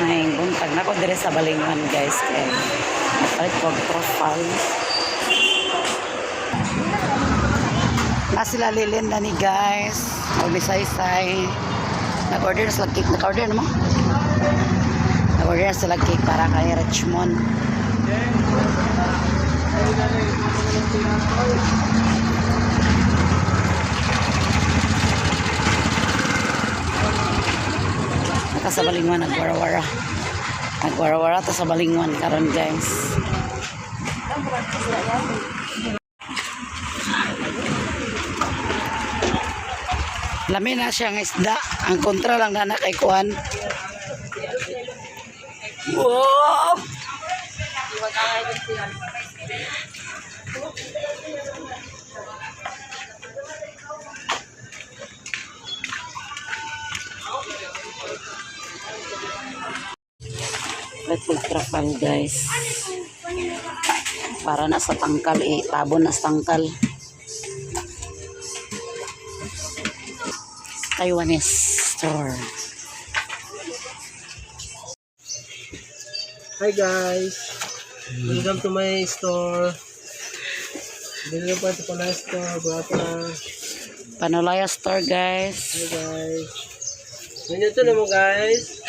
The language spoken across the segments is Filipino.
May buntag na ko dire sa Balingan guys kay palit ko profile. Na sila Lilin na ni guys. Mag-say-say. Nag-order na sila cake. Nag-order na mo? Nag-order na sila cake para kay Richmond. Sa Balingan nagwara-wara. Nagwara-wara ta sa Balingan karon guys. Lami na siya ng isda. Ang kontra lang na kay kuan. Wow! Trapal guys para na sa tangkal tabon na sa tangkal. Taiwanese store. Hi guys, welcome to my store. Welcome po ito Panolaya store, Bata. Panolaya store guys. Hi guys. Ganyan ito naman guys.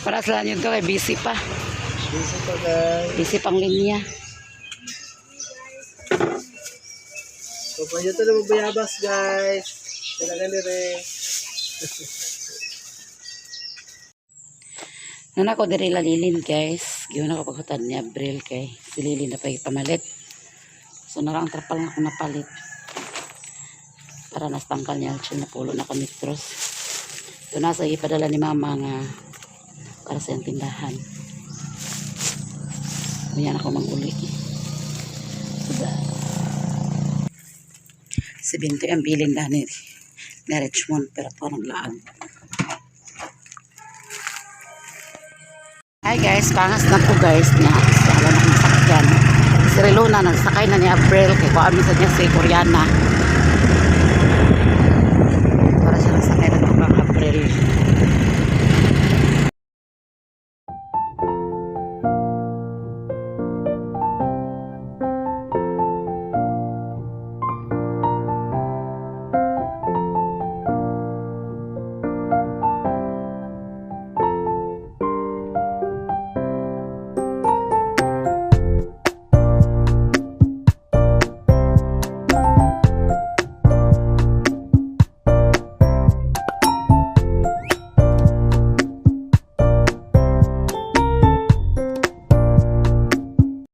Para sa inyo to kay busy pa. Busy pa guys. Busy pang linya. So pa ito naman bayabas guys. Kailangan rin. Nana ko diri Lilin guys. Giyon ako paghutan ni Abril kay si Lilin na pamalit. So narang trapal na ako napalit. Para nastangkal niya siya na pulo na kamitros. So nasa ipadala ni mama nga para sa tindahan. Ganyan ako mag-uli. Si Binto ang bilin na ni Richmond pero parang laag. Hi guys, pangas na po guys niya. Sala na kong sakyan. Si Relona nagsakay na ni April kay kuami sa niya si Koreana. Para siya nagsakay na itong kang April.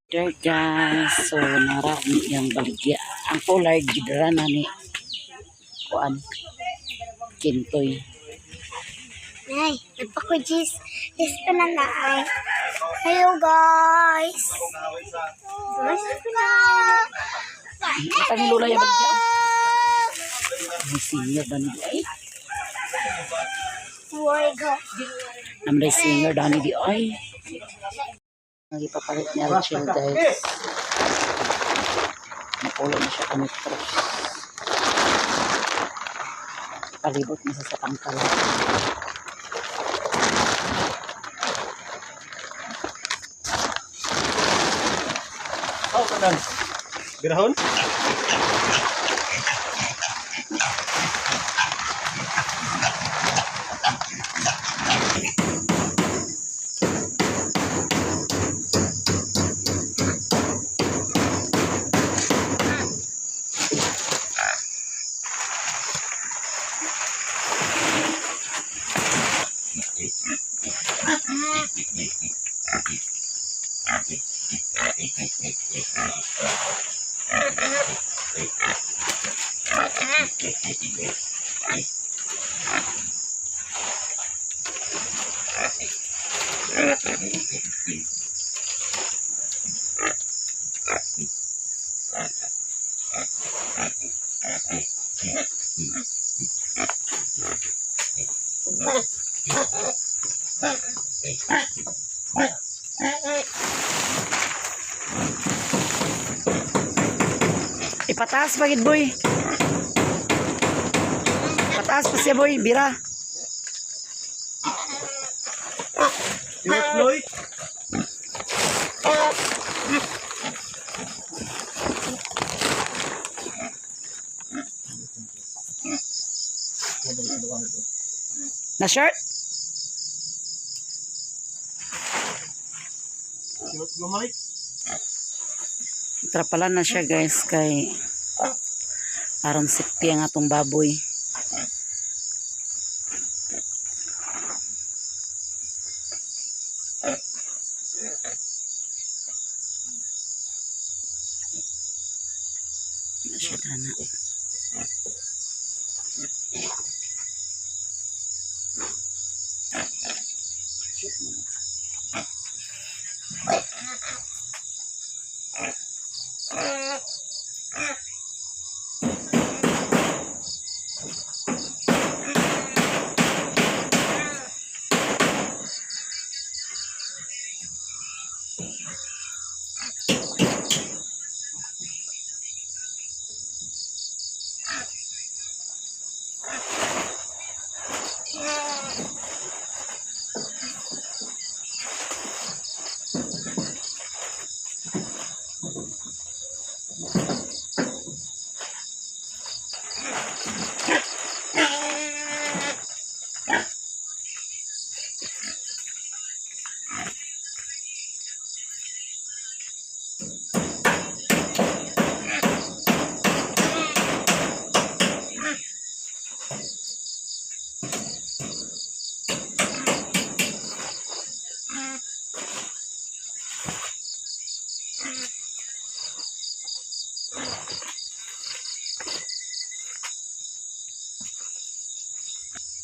There guys, so narami yung baligya. Ang polar gidra na ni kuan Kintoy. Ay, nagpakujis. Yes pa na na ay. Hello guys. Guys pa na. Ito ni Lola yung baligya. May singer ba ni ay? Why go? Namday singer ba ni ay? Nagipapalit niya Rachel guys. Napulo na siya kamitros. Palibot na sa tangkal. Oh, kanan. Birahon? Ipataas pagid boy. Pataas pa siya boy, bira. Pure Floyd. Na short? Pure Gumalik. Trapalan na siya guys kay aron safety ang atong baboy. Na siya dana.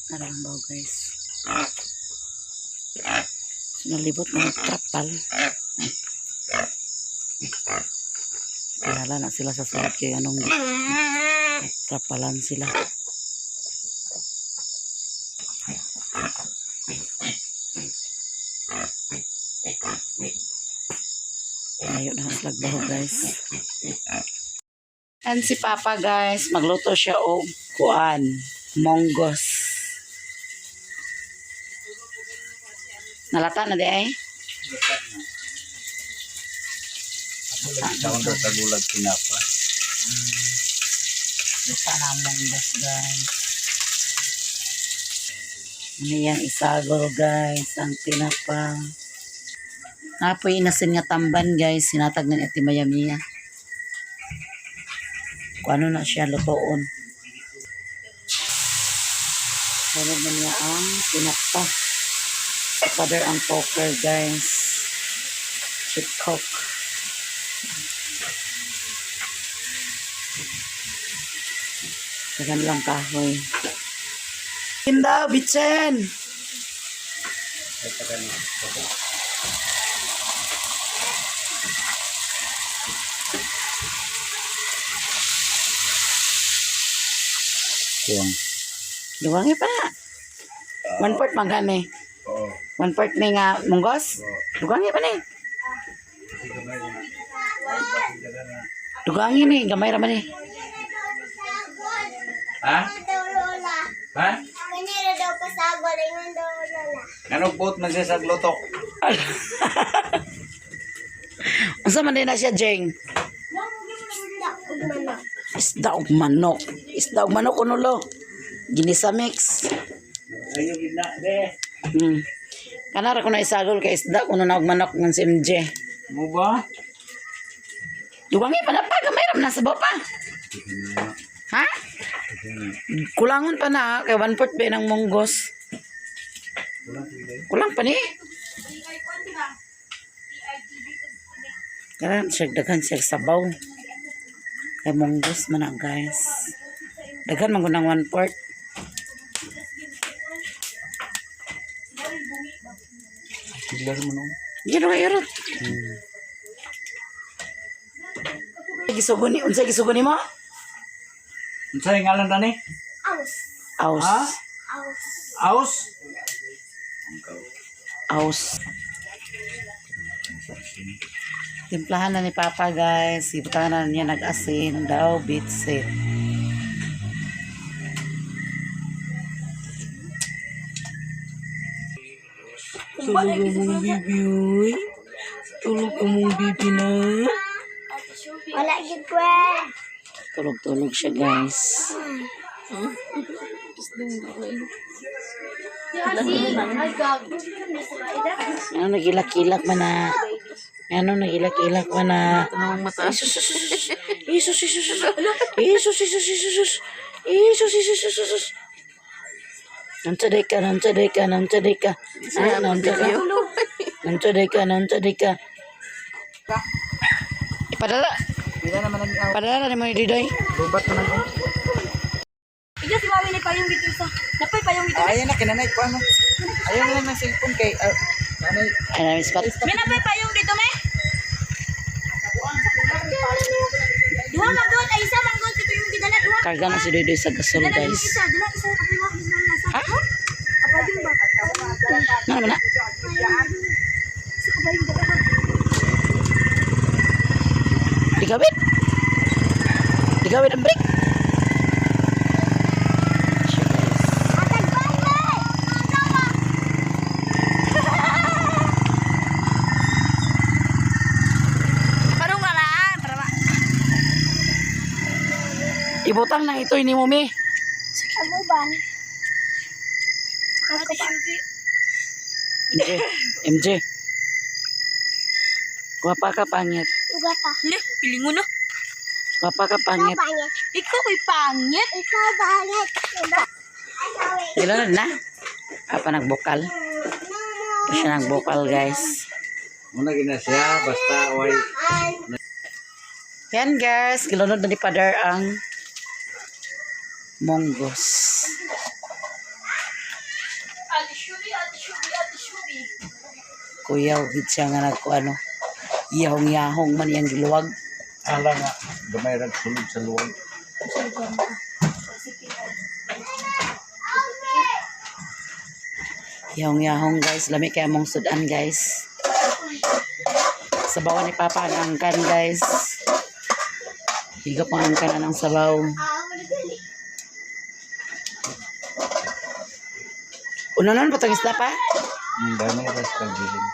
Narambaw guys. So nalibot na trapal. Pinala na sila sa sulod kay anong trapalan sila. Ayaw na slagbaho guys. And si Papa guys, magluto siya og kuan, monggos. Nalata na di ay? Ako sa gulag kinapa. Lupa na ang monggos guys. Ano yan, isagol guys, ang tinapa. Napoy inasin nga tamban guys, sinatag ng itimayamiya. Kung ano na siya lutoon. Sarap na niya ang tinapa. Father ang poker guys. Chip cook. Tagan lang kahoy. Kinda, bitsen! Kuwang. Luwangi pa na. 1/4 magani. Oo. 1/4 ni nga munggos. Luwangi pa ni. Luwangi ni, gamay raman ni. Ha? Lola. Ha? Kanira daw pasagol, ingon daw lola. Anong boat man siya sa glutok? Asa man din na siya, Jeng? Isda ug manok. Isda ug manok kuno lo. Ginisa mix. Ayaw gina, be. Kanara ko na isagol kay isda kuno na og manok ng si MJ. Mo ba? Duwangi pa na pa, gamay ram na sa pa. Ha? Kulangon pa na kay 1/4 ba ng munggos. Kulang pa ni. Karan siya daghan siya sabaw. Kay munggos man na guys. Daghan man gunang 1/4. Tiglar mo nung. Gino kay irot. Gisuguni, unsay gisuguni mo? Unsay ngalan tani? Aus. Aus. Ha? Aus. Aus? Aus. Timplahan na ni Papa guys. Ibutahan na niya nag-asin daw bitsit. Tulog ang mong bibi, uy. Tulog ang mong bibi na. Wala gid kwen. Tulog-tulog siya, guys. Ano nagilak-ilak man na. Ano nagilak-ilak man na. Jesus, Jesus, Jesus, Jesus, Jesus, Jesus, Jesus, Jesus, Jesus. Nancaday ka, nancaday ka, nancaday ka. Ah, nancaday ka. Nancaday ka, nancaday ka. Ipadala. Bila naman ang Padala ni mo ni Didoy. lubat naman ko. Ija si mami ni payong dito sa. Napay payong dito. Ayan na, kinanay ko ano. Ayaw lang ng cellphone kay... ano, Ay, namin spot. May napay payong dito, me? Duha magod, ay isa magod dito yung gidala duha. Karga na si Didoy sa gasol, Dala guys. isa, dala isa kapay mo isa nasa. Ha? Apa yung ba? Ano naman na? Sa kapay yung dala. Digawit. Digawit ang break. Atag balik. Parang ngalaan, para ba? Ibutang na ito ini mo, mi. Ano ba? Ate Shubi. MJ. MJ. Guwapa ka pangit. Uga pa. Ne, pilingon na. Guwapa ka Ikaw pangit. bangit. Ikaw ay pangit. Ikaw bangit. Diba? Ay, sorry. Ilan na? Apa nagbukal? Ito siya nagbukal, guys. muna gina siya, basta way. Yan, guys. Gilunod na ni Padar ang monggos. Ate Shubi, Ate Shubi, Ate Shubi. Kuyaw, gid siya nga nagkuano. Yahong-yahong man yung giluwag. Ala nga, gamay rag sulod sa luwag. Yahong-yahong, guys. Lami kaya mong sudan, guys. Sabawan ni Papa ang angkan, guys. Higap ang angkan ng sabaw. Unanan, patang isda pa? Dami ras kagiling.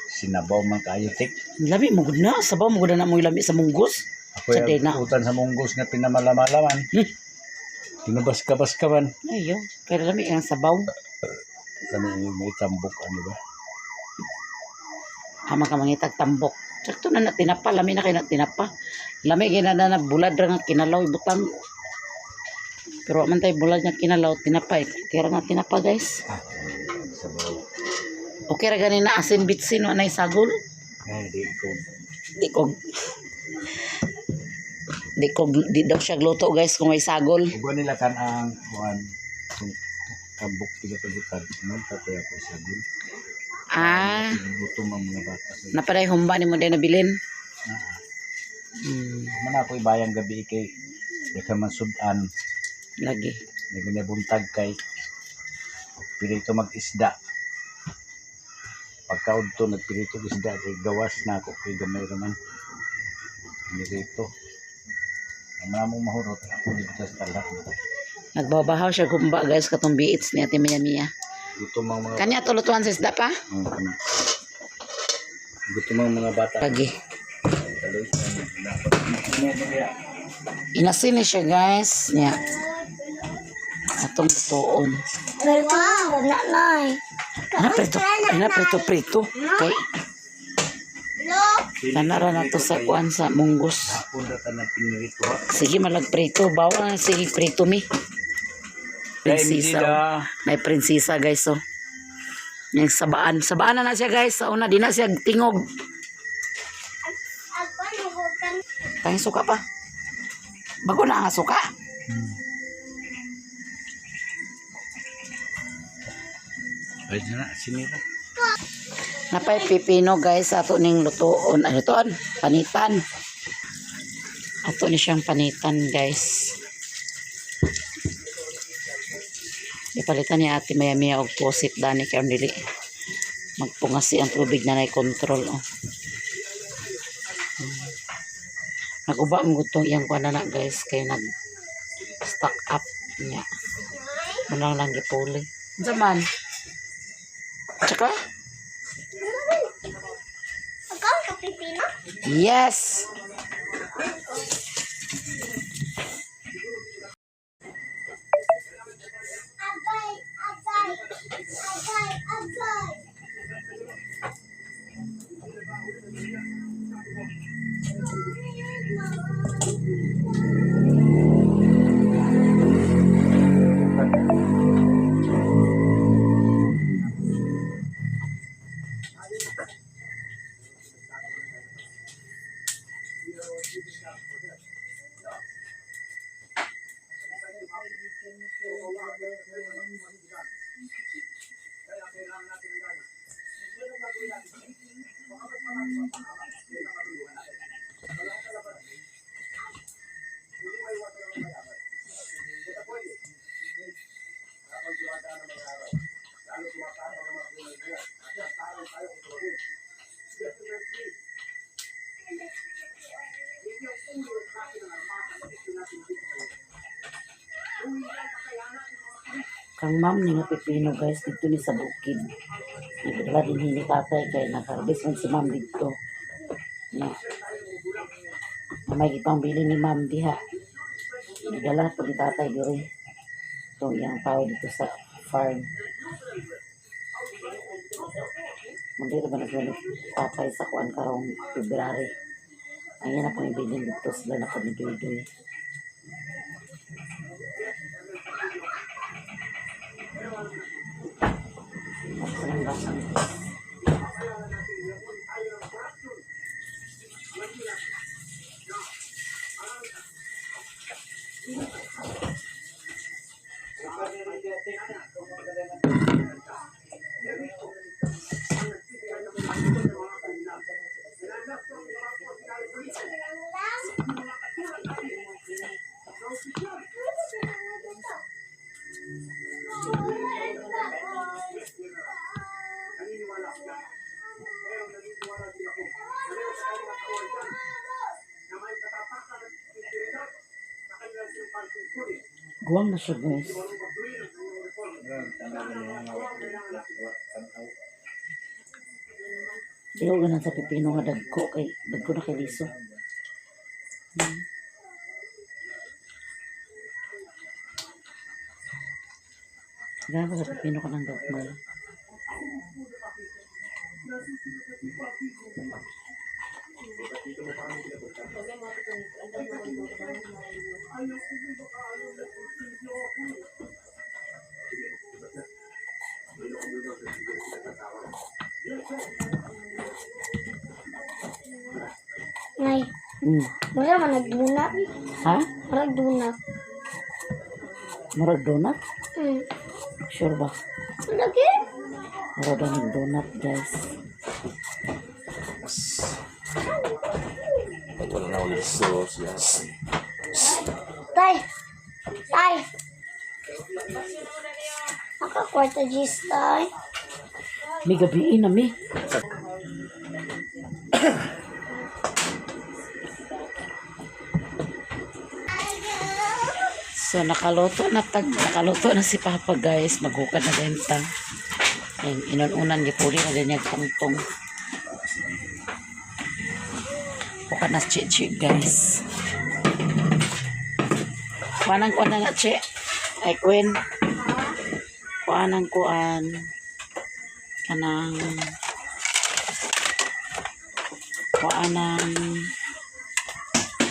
Sinabaw man kayo, tik. Lami mo gud na. Sabaw mo gud na mo lami sa munggos. Ako Sa yung na. utan sa munggos nga pinamalamalaman. Tinubas ka man. Ayo, pero lami ang sabaw. Kami may tambok, ano ba? Ama ka mangitag tambok. Sakto na tinapa, lami na kay na tinapa. Lami kay na bulad ra nga kinalaw ibutang. Pero man tay bulad nga kinalaw tinapa. Kira na tinapa, guys. Sabaw. Okay ra gani na asin bitsin wa nay sagol. Ay, di ko. Di daw siya gluto, guys, kung may sagol. Ugo nila kan ang kuan. Tambok tiga-tigitan. Ano pati ako sa gul. Ah, Gutom ang mga bata. napaday humba ni mo din nabilin. Man ako'y bayang gabi kay Deka man sudan. Lagi. Naginabuntag kay pirito mag-isda. Pagkaod to nagpirito isda kay gawas na ako kay gamay raman. Nirito. Ang mga mong mahurot ako dito sa talat. Nagbabahaw siya humba, guys, katong biits ni Ate Mia Mia. Gutom ang mga Kanya tulutuan sa isda pa? Gutom ang mga bata. Lagi. Kaloy. Inasin ni siya, guys. Nya. Atong tuon. Wow, nanay. Prito. Okay. Look. Nanara na to sa kuan sa munggos. Hapon na ka na pinirito ha. Sige, malag prito. Bawal na sige prito mi. Prinsesa. Oh. May prinsesa, guys. Oh. Yung sabaan. Sabaan na siya, guys. Sa una, di na siya tingog. Ako nagugan. Tayong suka pa. Bago na ang suka. Ay na, sinira. Napay pipino, guys, ato ning lutoon. Ay, lutoon. Panitan. Ato ni siyang panitan, guys. Ipalitan ni Ate Mia Mia og posit dani kay dili magpungasi ang tubig na nay control. Oh. Naguba mo gutong iyang kuan na, guys, kay nag stock up niya. Manang lang gipuli. Zaman. Tsaka? Ikaw, kapipino? Yes! Agay, agay, agay, agay. Kang ma'am ni nga pipino guys dito ni sa bukid. Nagdala din ni tatay kay nakarbis man si ma'am dito. Na may ipang bili ni ma'am diha. Nagdala po ni tatay diri. Ito yung tao dito sa farm. Mundito ba nagdala tatay sa kuan karong February. Ayan na po yung bilin dito sila na panidoy-doy. Guwang na siya guys. Diyaw ganun sa pipino nga dagko na kay liso. Ganun ko sa pipino ka ng gagmay. Ngay, wala man nagduna. Ha? Nagduna. Murag donut? Sure ba? Lagi? Murag ng donut guys. Ito na ulit sauce, yes. Tay! Tay! Nakakwarta G's, tay. May gabiin na mi. So nakaluto na si Papa guys, maghukad na benta. Yan, inununan gipuli na din yung tungtong. Hukad na chi guys. Kuanang kuan na nga chi. Ay Queen. Kuanang kuan. Kanang kuanang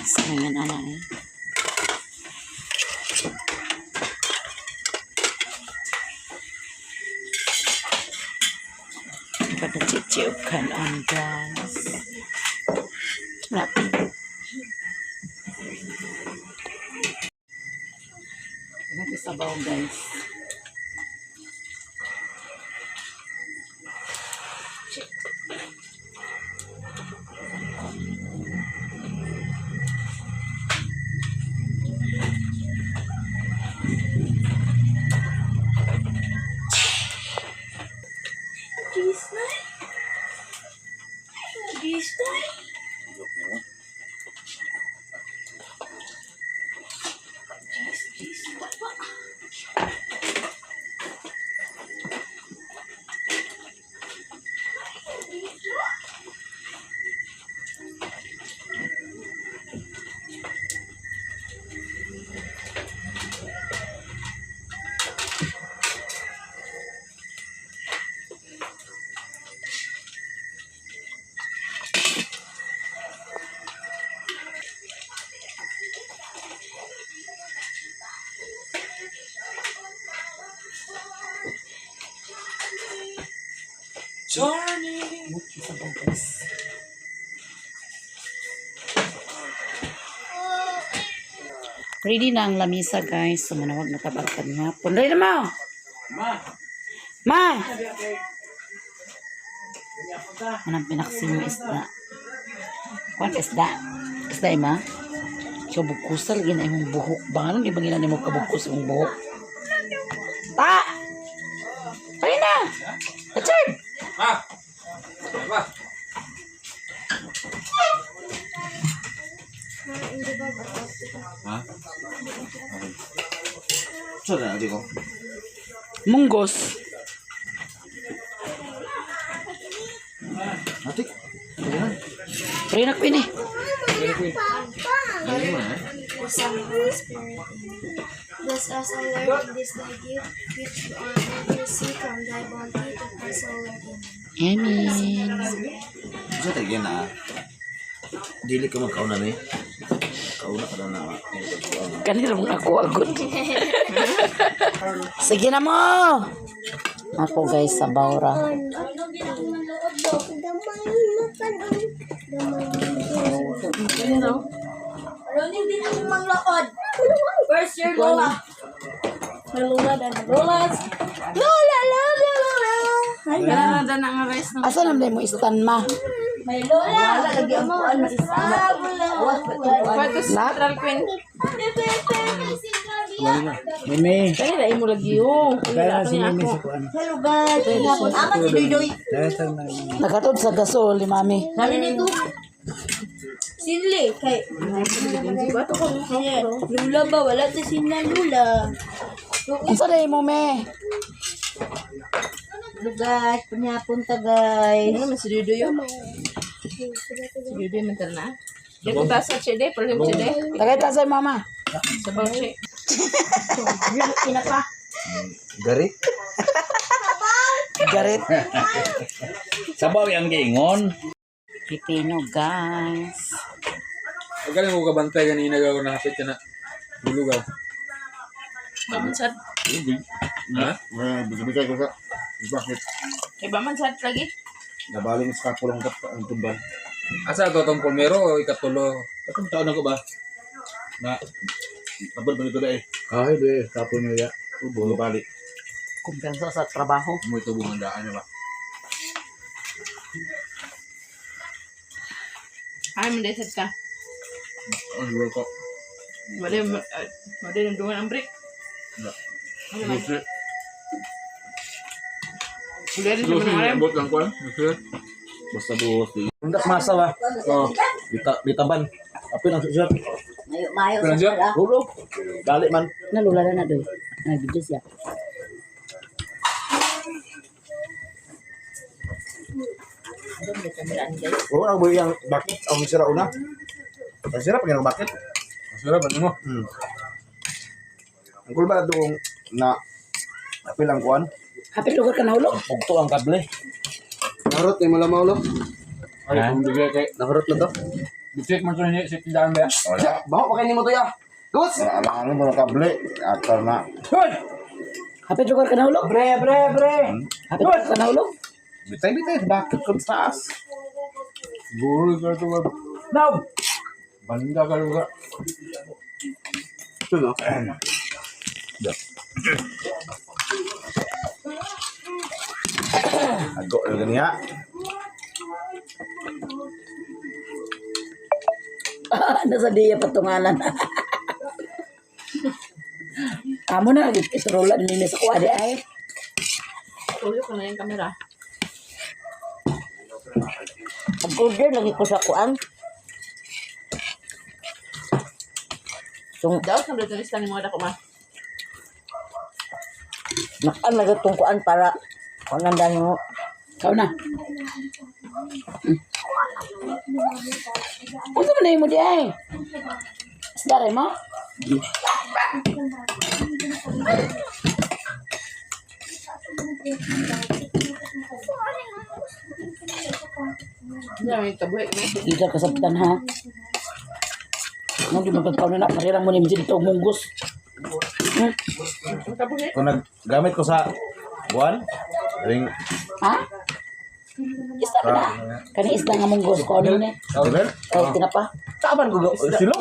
samangan ana eh. Pada cicipkan guys. Natin. Natin sabaw guys. Muki sa guys. Ready na ang lamisa guys. So manawag na tabarkad nga. Punday na mo! Ma! Anong pinaksin mo isda? Kuan isda? Isda ima? So bukusal lagi na imong buhok. Bangalan ibang ina nimo kabukus imong buhok. Ta! Pari na! Kachib! Saan na, ko? Munggos. Natik? Pari na ko ini. Bless us, O Lord, in this thy gift, which we honor and receive from thy bounty to us, O Lord. Amen. Amen. Saan tayo na? Dili ka magkauna na eh. Kauna ka na na. Kanila mong ako agad. Sige na mo! Ako guys sa Baura. Ronin din ang manglakod. Where's your Lola? May Lola dan. Lolas. Lola, Lola, Lola. Ay, ganda na nga rest ng. Asa naman mo istan ma? May Lola. Lagi mo. Ano isa? Central Queen. Mimi. Kaya na imo lagi yung. Kaya si Mimi sa kuan. Hello guys. Hapon amat si Doy. Datang na. Nagatod sa gasol ni mami. Kali nito. Sinli kay bato ko Lula ba wala si Sina Lula. Unsa day mo me? Guys, punta guys. Ano man si Dudu yun? Si Dudu man na. Di ko ta sa chede, pero yung chede. Tagay ta sa mama. Sa bawche. Ina pa. Garit. Garit. Sabaw yang giingon. Pipino guys. Huwag ka rin mo kabantay kanina gaw na hapit ka na bulugaw. Bamansad. Ha? Bigay ko sa. Bakit? Kay bamansad lagi. Nabaling sa kapulong ang tumbal. Asa ito itong pulmero o ikatulo? Katong taon ako ba? Na abad ba nito na eh? Kahit eh, kapon nila. Ubo, balik. Kumpensa sa trabaho. Mo ito bumandaan niya ba? Ay, mandesad ka. Ang lugar ko. Wala yung dungan ang break. Ano man? Wala rin siya manangalim. Abot lang ko eh. Basta buhos. Undak masa ba? Oh, bitaban. Apa lang siya? Kailan siya? Ulo. Balik man. Nalula na doy. Nagbidyo siya. Oo, ang buhay yang bakit ang sira una. Ang sira pag yung bakit. Masarap ano mo? Ang kulba doong na apil ang kuan. Hapit lugar ka na ulo. Pugto ang kable. Narot ni mula maulo. Ay, kung bigay kay... Naharot na to. Bitik mo ito niya, si Tindaan ba? Bawa pa kayo ni mo to ya. Gus! Alangan mo ng kable. Atar na. Hapit lugar ka na ulo. Bre. Hapit lugar ka na ulo. Bitay. Bakit kung taas? Siguro ka ito ba? Now! Banda ka lugar. Ito no? Ago na ganiya. Nasa diya patungalan. Amo na lagi isurulan nini sa kuwade ay. Tuyo ka na yung kamera. Pag-order lagi ko sa kuan. Tung Daw, sa lista ni mga dako ma. nakan lagi tong kuan para pangandan mo. Kau na. Unsa man na mo di ay? Sedare mo? May kabuhi na. Ida kasabtan ha. Nang di magkakaw na parirang mo ni dito munggos. Ang kabuhi. Kung naggamit ko sa kuan, ring Ha? Isda pa na. Kani isda nga munggos ko ano ni. Diba? Ay tinapa. Taban ko sila.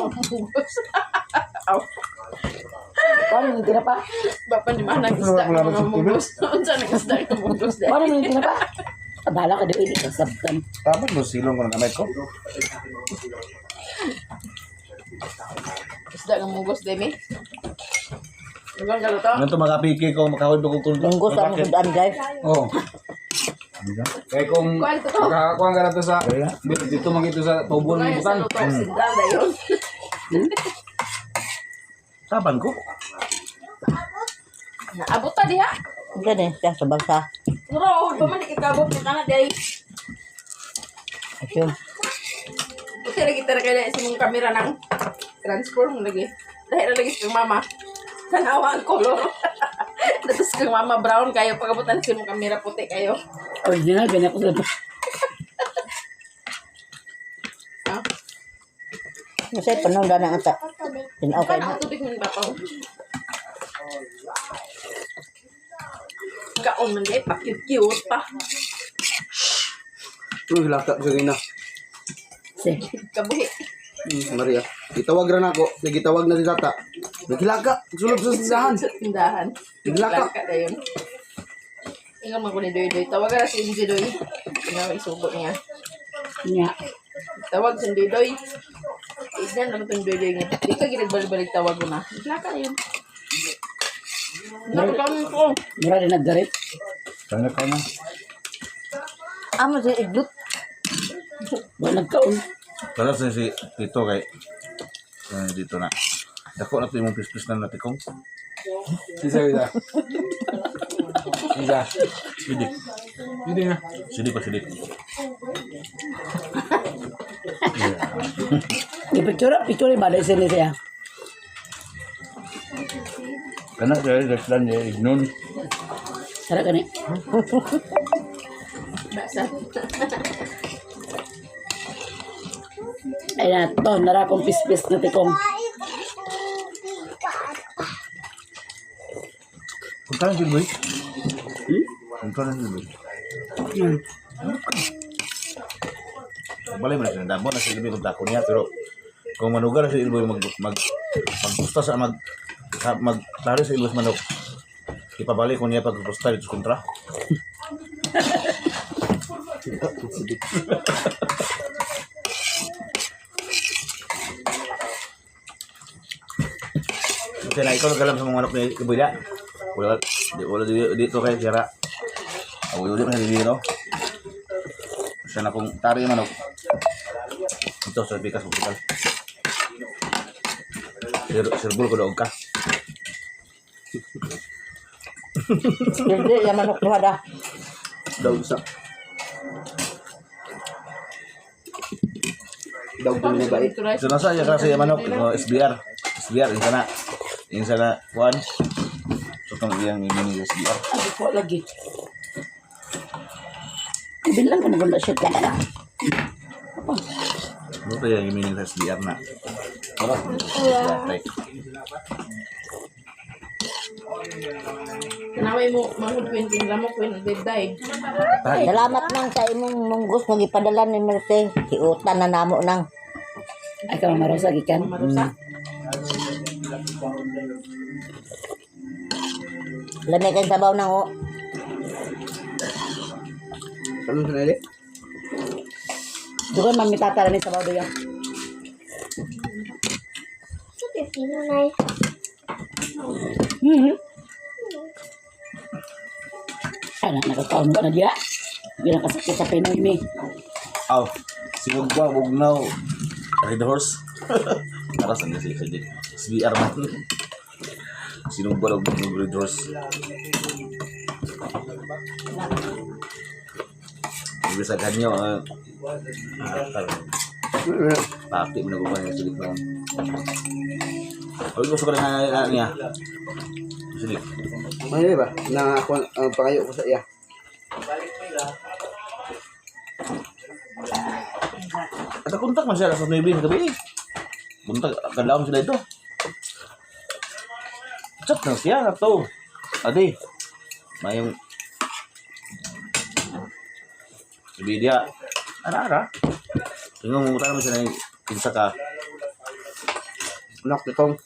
Ano ni tinapa? Bapak di mana isda ka mga munggos? Unsa na isda ka munggos dai? Ano ni tinapa? Bala ka di ini kasabtan. Taban mo silong ko na kamay ko. Isda ka munggos dai mi. Lugang ka to. Ano to makapiki ko makahod ko kung Munggos ang sudan guys. Oh. Kaya kung Kwento to. makakuha ka na to sa dito mang ito sa tubo ng Kaya sa butan. luto sinda dayon. taban ko. Naabot ta diha. Gani siya sa bangsa. Muro, pa man ikabot ni kana dai. Ayun. Buti lagi tara kaya sa mong kamera nang transform lagi. Dahil na lagi sa mama. Tanawa ang color. Tapos kang mama brown kayo pagabutan sa mong kamera puti kayo. Original gani ako sa Ah, Kasi panong dana ata. Tinaw kay kan tubig man ba pa? Kaon man dai pa cute pa. Uy, lata ko na. si. Kabuhi. Maria. Gitawag ra nako. Gitawag na si tata. Nagilaka. Sulod sa sisahan. Sa tindahan. Naglaka. Naglaka dayon. Ingon man ko ni Doy Doy. Tawag ra si Inji Doy. Tingnan isubo niya. Nya. Tawag si Doy Doy. Ignan naman itong Doy Doy nga. Di ka ginagbalik-balik tawag ko na. Naglaka yun. Nakakaon ko. Mura din naggarit. Sana ka na. Amo si iglot. Wala nagkaon. Para sa si Tito kay dito na. Dako na to yung pispis na natikong. Isa. Sidik. Hindi na. Sidik pa sidik. Picture ba dahil sini siya? Kana dari restaurant ya Ignon. Sarap gani. Basa. Ay na to, nara kong pispis na tikong. Punta na boy. Punta na boy. Balay mo na siya. Dabo na siya ibig magdako niya. Pero kung manugar na siya ibig magpusta sa magtari sa ilbos manok. Ipabalik ko niya pagpusta dito sa kontra. Kasi na ikaw nagkalam sa mga manok ni Ibuya. Wala dito kay Sira. Ako yun na dito. Siya na kung tari yung manok. Ito sa Pikas Hospital. Sirbol ko daog ka. Hindi, yung manok ko da. Daw sa. Daw din na ba eh. So nasa siya kasi yung manok. SBR. SBR. Yung sana. Juan. So itong iyang mini SBR. Abi ko lagi. Bilang ko maganda siya ka na. Ito yung mini SBR na. Wala. SBR. Kanaway mo, mahod ko yung lamo ko yung dead died. Salamat nang sa imong munggos nga gipadala ni Merce. Kiutan na namo nang. Ay ka marosa gikan. Marusa. Lamay kang sabaw nang o. Ano sa nili? Dugan man mitata ni sa bawdo ya. Ana nakakaon ba na dia? Bilang kasakit sa Pinoy ni. Aw. Sigog ba, bugnaw. Red horse. Para saan kasi SBR man. Sinong ba ng red horse? Ibig sa kanyo, papi mo na ko pa yung silik na. Ay, gusto ko na niya. Silik. May ba? Na ako ang pangayo ko sa iya. At kontak man siya sa 9 sa gabi. Buntag, kadaon sila ito. Chat na siya na to. Adi, mayong Ibidya. Ara. Tingnan mo, mo siya na yung kinsa ka. Anak, itong